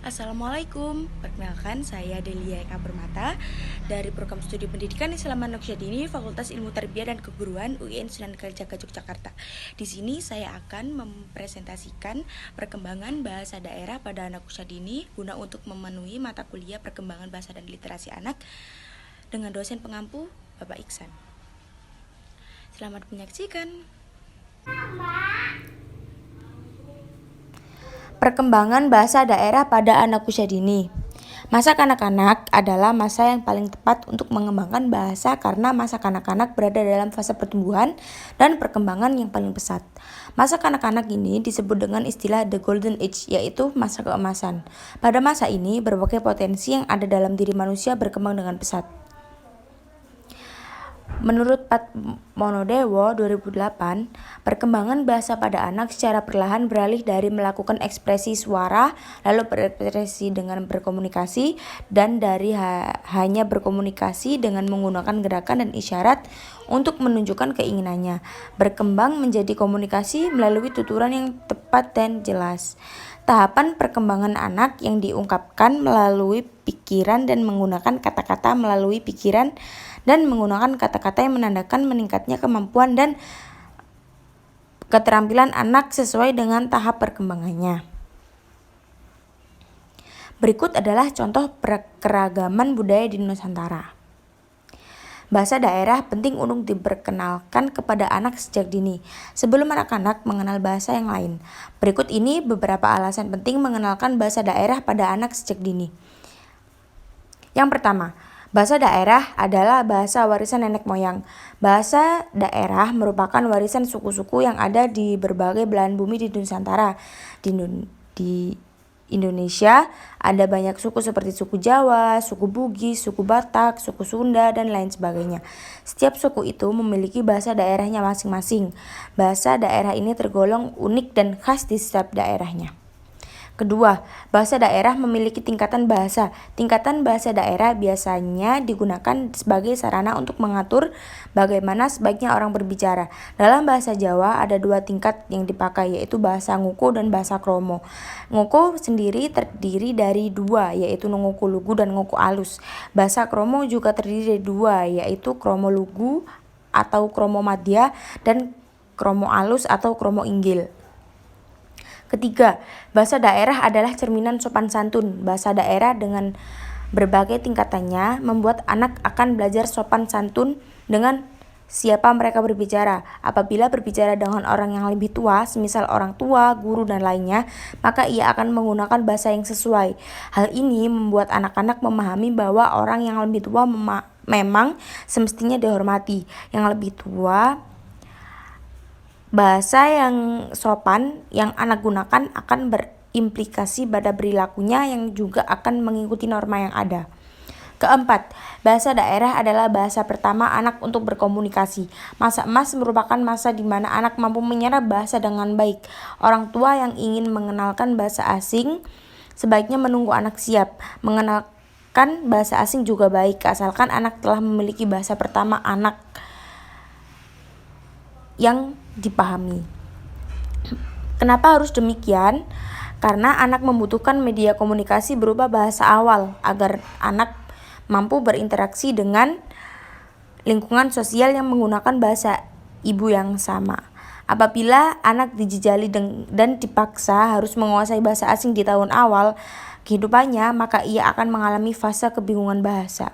Assalamualaikum, perkenalkan saya Delia Eka Permata dari Program Studi Pendidikan Islam Noksyadini Fakultas Ilmu Tarbiyah dan Keguruan UIN Sunan Kalijaga Yogyakarta. Di sini saya akan mempresentasikan perkembangan bahasa daerah pada anak usia dini guna untuk memenuhi mata kuliah perkembangan bahasa dan literasi anak dengan dosen pengampu Bapak Iksan. Selamat menyaksikan. Perkembangan bahasa daerah pada anak usia dini. Masa kanak-kanak adalah masa yang paling tepat untuk mengembangkan bahasa karena masa kanak-kanak berada dalam fase pertumbuhan dan perkembangan yang paling pesat. Masa kanak-kanak ini disebut dengan istilah The Golden Age, yaitu masa keemasan. Pada masa ini, berbagai potensi yang ada dalam diri manusia berkembang dengan pesat. Menurut Padmonodewo 2008, perkembangan bahasa pada anak secara perlahan beralih dari melakukan ekspresi suara lalu berekspresi dengan berkomunikasi dan dari hanya berkomunikasi dengan menggunakan gerakan dan isyarat untuk menunjukkan keinginannya, berkembang menjadi komunikasi melalui tuturan yang tepat dan jelas. Tahapan perkembangan anak yang diungkapkan melalui pikiran dan menggunakan kata-kata melalui pikiran dan menggunakan kata-kata yang menandakan meningkatnya kemampuan dan keterampilan anak sesuai dengan tahap perkembangannya. Berikut adalah contoh keragaman budaya di Nusantara. Bahasa daerah penting untuk diperkenalkan kepada anak sejak dini, sebelum anak-anak mengenal bahasa yang lain. Berikut ini beberapa alasan penting mengenalkan bahasa daerah pada anak sejak dini. Yang pertama, bahasa daerah adalah bahasa warisan nenek moyang. Bahasa daerah merupakan warisan suku-suku yang ada di berbagai belahan bumi di Nusantara. Di Indonesia ada banyak suku seperti suku Jawa, suku Bugis, suku Batak, suku Sunda, dan lain sebagainya. Setiap suku itu memiliki bahasa daerahnya masing-masing. Bahasa daerah ini tergolong unik dan khas di setiap daerahnya. Kedua, bahasa daerah memiliki tingkatan bahasa. Tingkatan bahasa daerah biasanya digunakan sebagai sarana untuk mengatur bagaimana sebaiknya orang berbicara. Dalam bahasa Jawa ada dua tingkat yang dipakai, yaitu bahasa Nguku dan bahasa Kromo. Nguku sendiri terdiri dari dua, yaitu Nguku Lugu dan Nguku Alus. Bahasa Kromo juga terdiri dari dua, yaitu Kromo Lugu atau Kromo Madya dan Kromo Alus atau Kromo Inggil. Ketiga, bahasa daerah adalah cerminan sopan santun. Bahasa daerah dengan berbagai tingkatannya membuat anak akan belajar sopan santun dengan siapa mereka berbicara. Apabila berbicara dengan orang yang lebih tua, semisal orang tua, guru, dan lainnya, maka ia akan menggunakan bahasa yang sesuai. Hal ini membuat anak-anak memahami bahwa orang yang lebih tua memang semestinya dihormati. Yang lebih tua, bahasa yang sopan yang anak gunakan akan berimplikasi pada perilakunya yang juga akan mengikuti norma yang ada. Keempat, bahasa daerah adalah bahasa pertama anak untuk berkomunikasi. Masa emas merupakan masa di mana anak mampu menyerap bahasa dengan baik. Orang tua yang ingin mengenalkan bahasa asing sebaiknya menunggu anak siap. Mengenalkan bahasa asing juga baik, asalkan anak telah memiliki bahasa pertama anak yang dipahami. Kenapa harus demikian? Karena anak membutuhkan media komunikasi berupa bahasa awal agar anak mampu berinteraksi dengan lingkungan sosial yang menggunakan bahasa ibu yang sama. Apabila anak dijejali dan dipaksa harus menguasai bahasa asing di tahun awal kehidupannya, maka ia akan mengalami fase kebingungan bahasa.